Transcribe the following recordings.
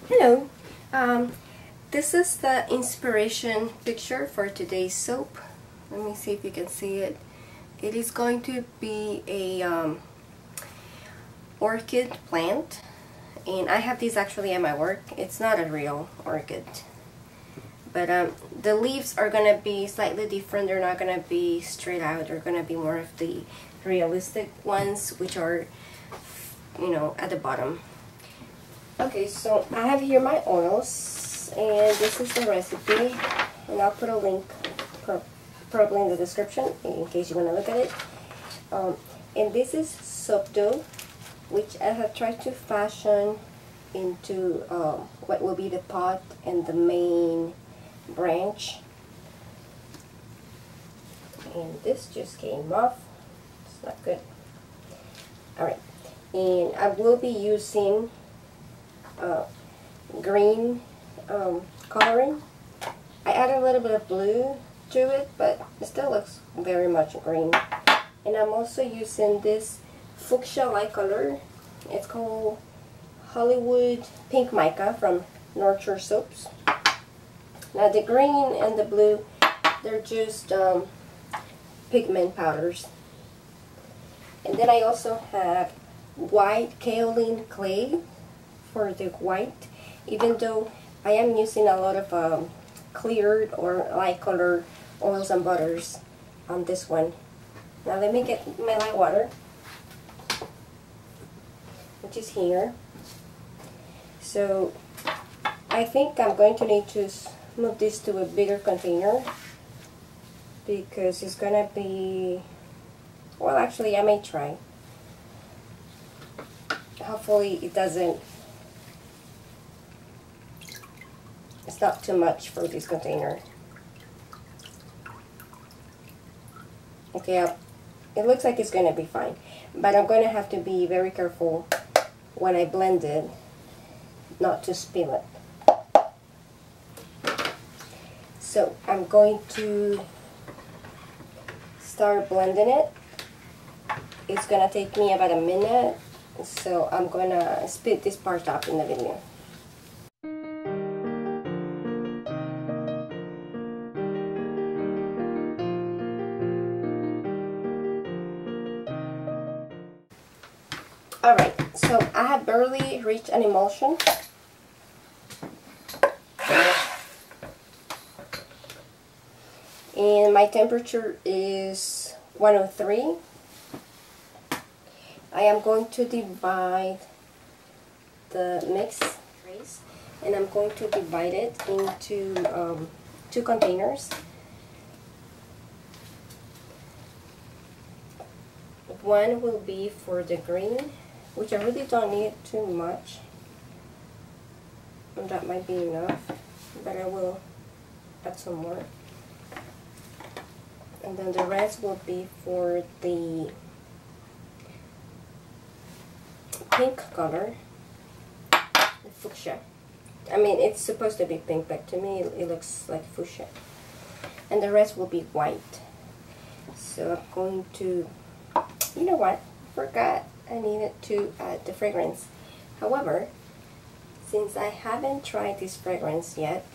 Hello, this is the inspiration picture for today's soap. Let me see if you can see it. It is going to be a orchid plant, and I have these actually at my work. It's not a real orchid, but the leaves are going to be slightly different. They're not going to be straight out. They're going to be more of the realistic ones, which are, you know, at the bottom. Okay, so I have here my oils, and this is the recipe, and I'll put a link probably in the description in case you want to look at it. And this is soap dough, which I have tried to fashion into what will be the pot and the main branch. And this just came off. It's not good. Alright, and I will be using green coloring. I added a little bit of blue to it, but it still looks very much green. And I'm also using this fuchsia light color. It's called Hollywood Pink Mica from Nurture Soaps. Now the green and the blue, they're just pigment powders. And then I also have white kaolin clay for the white, even though I am using a lot of cleared or light colored oils and butters on this one. Now let me get my light water, which is here. So I think I'm going to need to move this to a bigger container because it's gonna be, well, actually I may try. Hopefully it doesn't, it's not too much for this container. Okay, it looks like it's going to be fine, but I'm going to have to be very careful when I blend it not to spill it. So I'm going to start blending it. It's going to take me about a minute, so I'm going to speed this part up in the video. Alright, so I have barely reached an emulsion. And my temperature is 103. I am going to divide the mix, and I'm going to divide it into 2 containers. One will be for the green, which I really don't need too much, and that might be enough, but I will add some more. And then the rest will be for the pink color, the fuchsia. I mean, it's supposed to be pink, but to me it looks like fuchsia. And the rest will be white. So I'm going to, you know what, forgot I needed to add the fragrance. However, since I haven't tried this fragrance yet,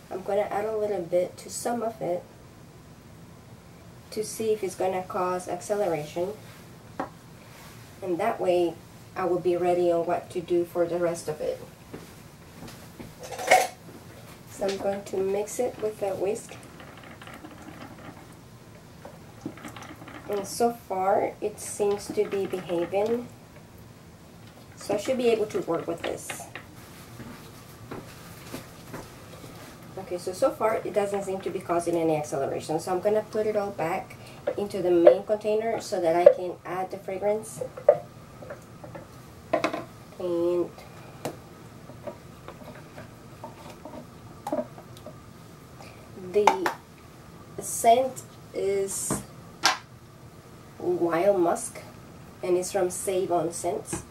I'm going to add a little bit to some of it to see if it's going to cause acceleration, and that way I will be ready on what to do for the rest of it. So I'm going to mix it with a whisk. And so far it seems to be behaving, so I should be able to work with this. Okay, so far it doesn't seem to be causing any acceleration, so I'm going to put it all back into the main container so that I can add the fragrance. And the scent is Wild Musk, and it's from Saveonscents.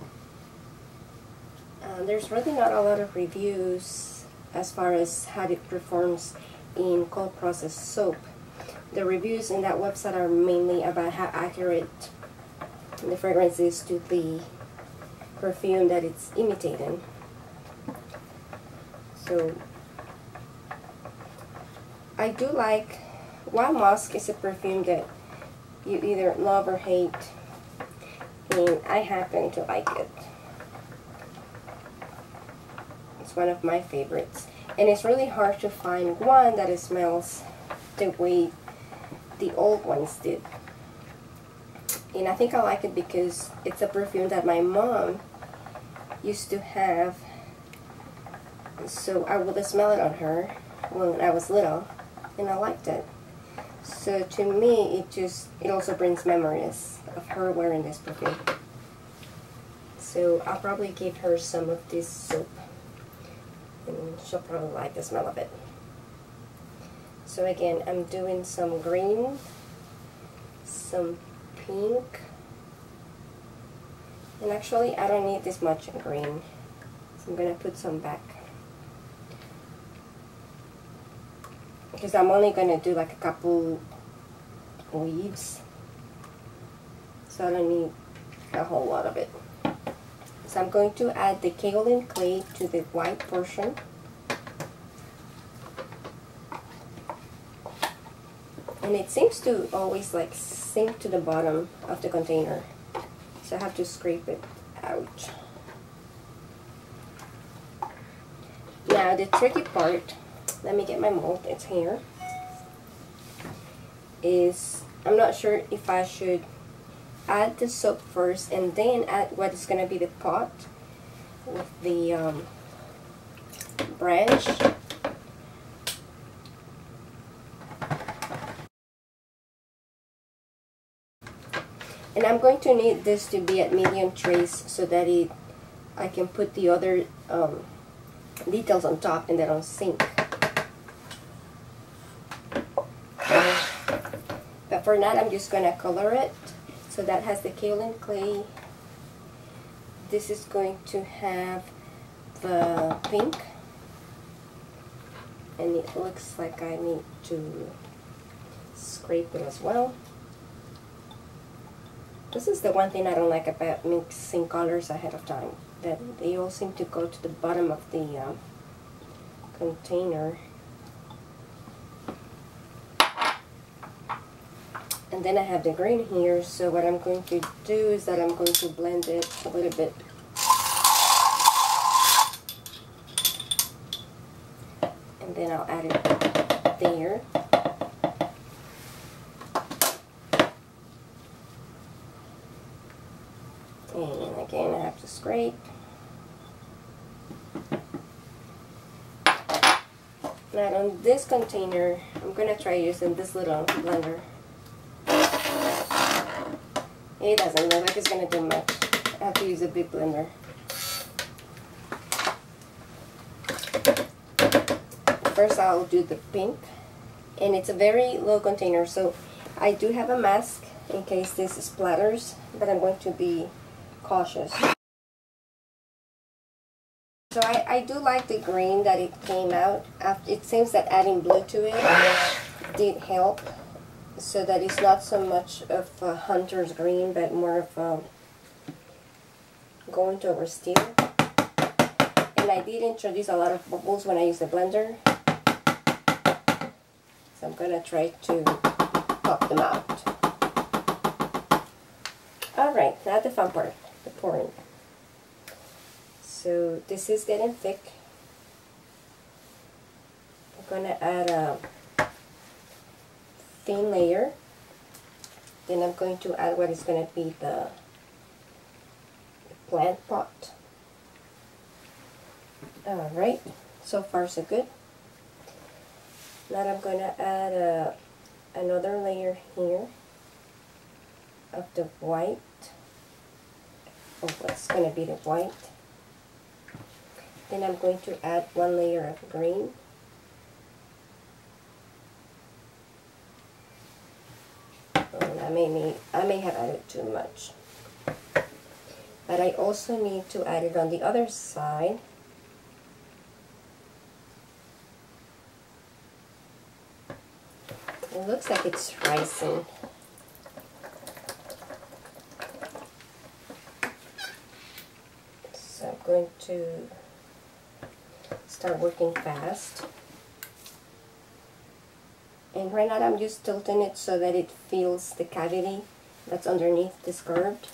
There's really not a lot of reviews as far as how it performs in cold processed soap. The reviews in that website are mainly about how accurate the fragrance is to the perfume that it's imitating. So I do like Wild Musk is a perfume that you either love or hate, and I happen to like it. It's one of my favorites, and it's really hard to find one that it smells the way the old ones did. And I think I like it because it's a perfume that my mom used to have, so I would smell it on her when I was little, and I liked it. So to me, it also brings memories of her wearing this perfume. So I'll probably give her some of this soap, and she'll probably like the smell of it. So again, I'm doing some green, some pink, and actually I don't need this much green, so I'm gonna put some back, because I'm only gonna do like a couple leaves, so I don't need a whole lot of it. So I'm going to add the kaolin clay to the white portion. And it seems to always like sink to the bottom of the container, so I have to scrape it out. Now the tricky part, let me get my mold, it's here, is I'm not sure if I should add the soap first and then add what is going to be the pot with the branch. And I'm going to need this to be at medium trace so that I can put the other details on top and they don't sink. But for now, I'm just going to color it. So that has the kaolin clay. This is going to have the pink. And it looks like I need to scrape it as well. This is the one thing I don't like about mixing colors ahead of time, that they all seem to go to the bottom of the container. And then I have the green here, so what I'm going to do is that I'm going to blend it a little bit. And then I'll add it there. And again, I have to scrape. Now on this container, I'm going to try using this little blender. It doesn't look like it's going to do much. I have to use a big blender. First I'll do the pink. And it's a very low container, so I do have a mask in case this splatters, but I'm going to be cautious. So I do like the green that it came out. It seems that adding blue to it did help, so that it's not so much of a hunter's green, but more of a going to over steel. And I did introduce a lot of bubbles when I use the blender, so I'm gonna try to pop them out. Alright, now the fun part, the pouring. So this is getting thick. I'm gonna add a thin layer. Then I'm going to add what is going to be the plant pot. Alright, so far so good. Now I'm going to add another layer here of the white. Oh, what's going to be the white. Then I'm going to add one layer of green. And I may have added too much. But I also need to add it on the other side. It looks like it's rising. So I'm going to start working fast. And right now I'm just tilting it so that it fills the cavity that's underneath this curved.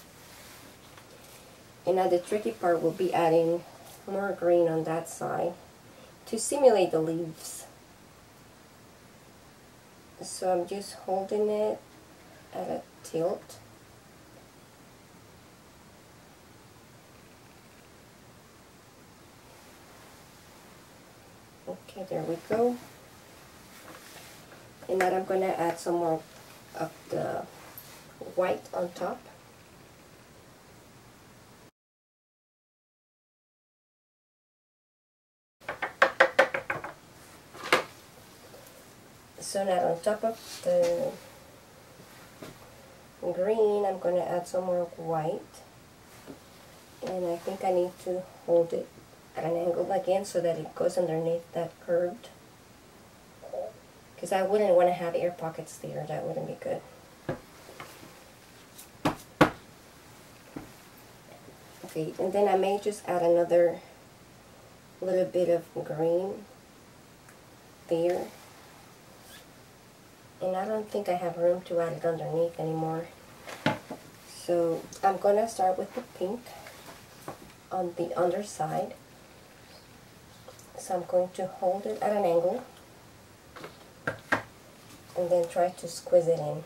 And now the tricky part will be adding more green on that side to simulate the leaves. So I'm just holding it at a tilt. Okay, there we go. And then I'm going to add some more of the white on top. So now on top of the green, I'm going to add some more white. And I think I need to hold it at an angle again so that it goes underneath that curved. Because I wouldn't want to have air pockets there, that wouldn't be good. Okay, and then I may just add another little bit of green there. And I don't think I have room to add it underneath anymore. So I'm going to start with the pink on the underside. So I'm going to hold it at an angle and then try to squeeze it in.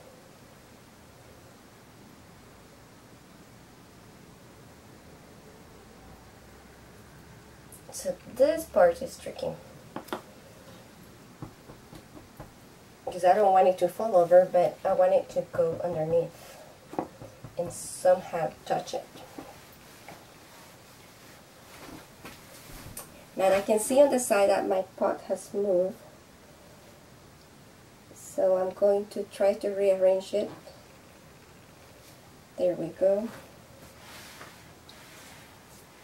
So this part is tricky because I don't want it to fall over, but I want it to go underneath and somehow touch it. Now I can see on the side that my pot has moved, so I'm going to try to rearrange it. There we go.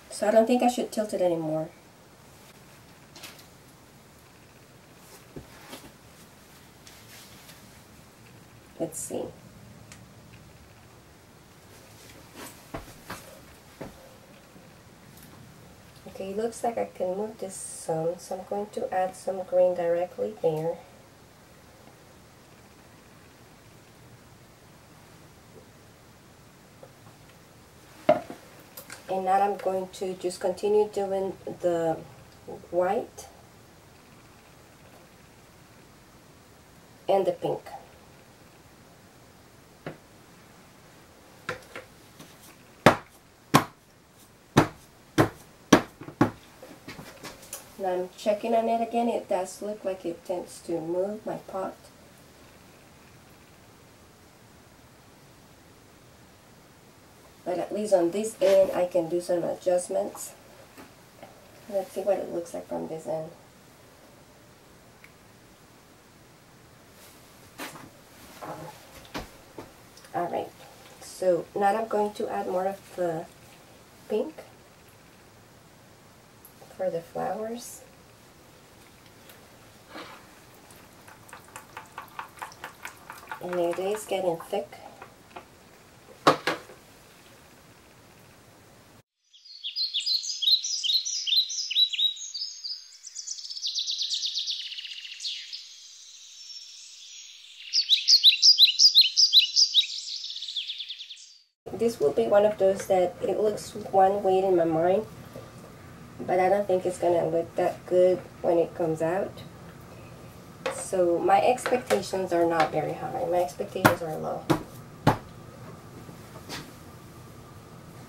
So I don't think I should tilt it anymore. Let's see. Okay, looks like I can move this some, so I'm going to add some green directly there. And now I'm going to just continue doing the white and the pink. Now I'm checking on it again. It does look like it tends to move my pot. But at least on this end I can do some adjustments. Let's see what it looks like from this end. Alright, so now I'm going to add more of the pink for the flowers. And it is getting thick. This will be one of those that it looks one way in my mind, but I don't think it's gonna look that good when it comes out. So my expectations are not very high. My expectations are low.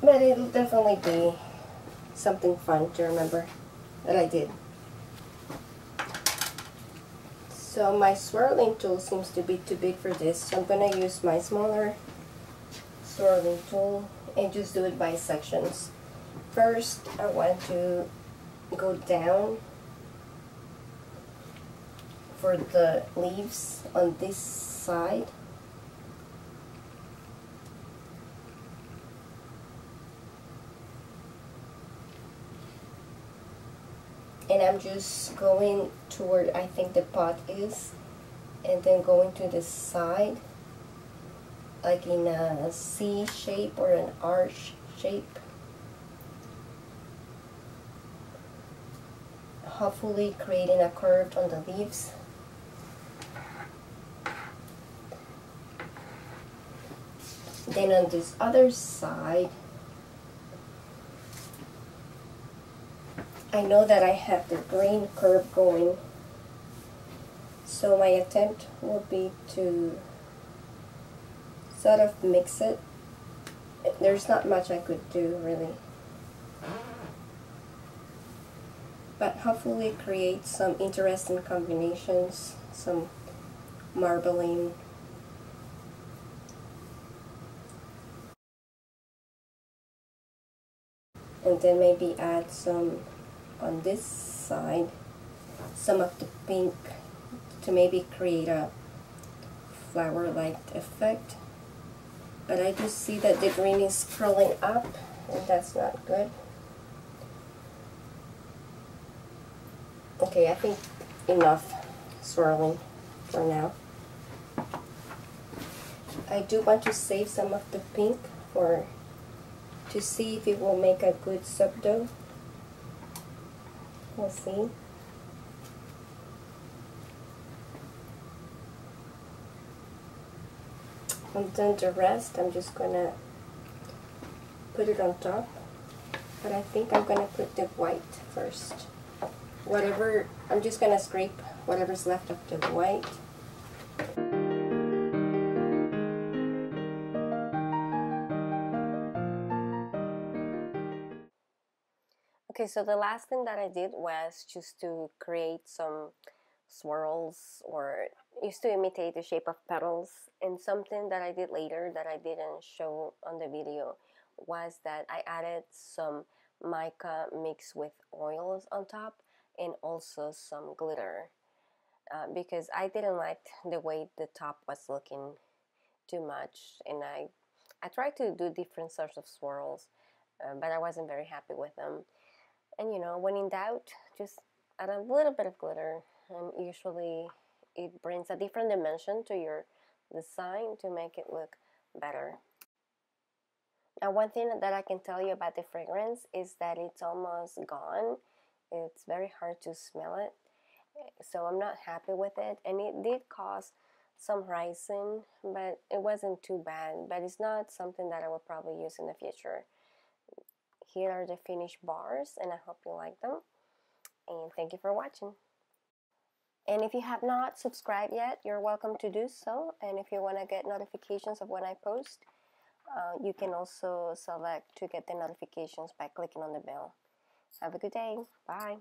But it'll definitely be something fun to remember that I did. So my swirling tool seems to be too big for this, so I'm gonna use my smaller swirling tool and just do it by sections. First, I want to go down for the leaves on this side. And I'm just going toward, I think the pot is, and then going to the side, like in a C shape or an arch shape. hopefully creating a curve on the leaves. Then on this other side, I know that I have the green curve going, so my attempt will be to sort of mix it. There's not much I could do really, but hopefully create some interesting combinations, some marbling. And then maybe add some on this side, some of the pink to maybe create a flower-like effect. But I do see that the green is curling up, and that's not good. Okay, I think enough swirling for now. I do want to save some of the pink to see if it will make a good subdoe. We'll see. And then the rest, I'm just gonna put it on top. But I think I'm gonna put the white first. Whatever, I'm just gonna scrape whatever's left of the white. Okay, so the last thing that I did was just to create some swirls, or used to imitate the shape of petals. And something that I did later that I didn't show on the video was that I added some mica mixed with oils on top, and also some glitter, because I didn't like the way the top was looking too much, and I tried to do different sorts of swirls, but I wasn't very happy with them. And you know, when in doubt, just add a little bit of glitter, and usually it brings a different dimension to your design to make it look better. Now, one thing that I can tell you about the fragrance is that it's almost gone. It's very hard to smell it, so I'm not happy with it. And it did cause some rising, but it wasn't too bad. But it's not something that I will probably use in the future. Here are the finished bars, and I hope you like them. And thank you for watching. And if you have not subscribed yet, you're welcome to do so. And if you want to get notifications of when I post, you can also select to get the notifications by clicking on the bell. Have a good day. Bye.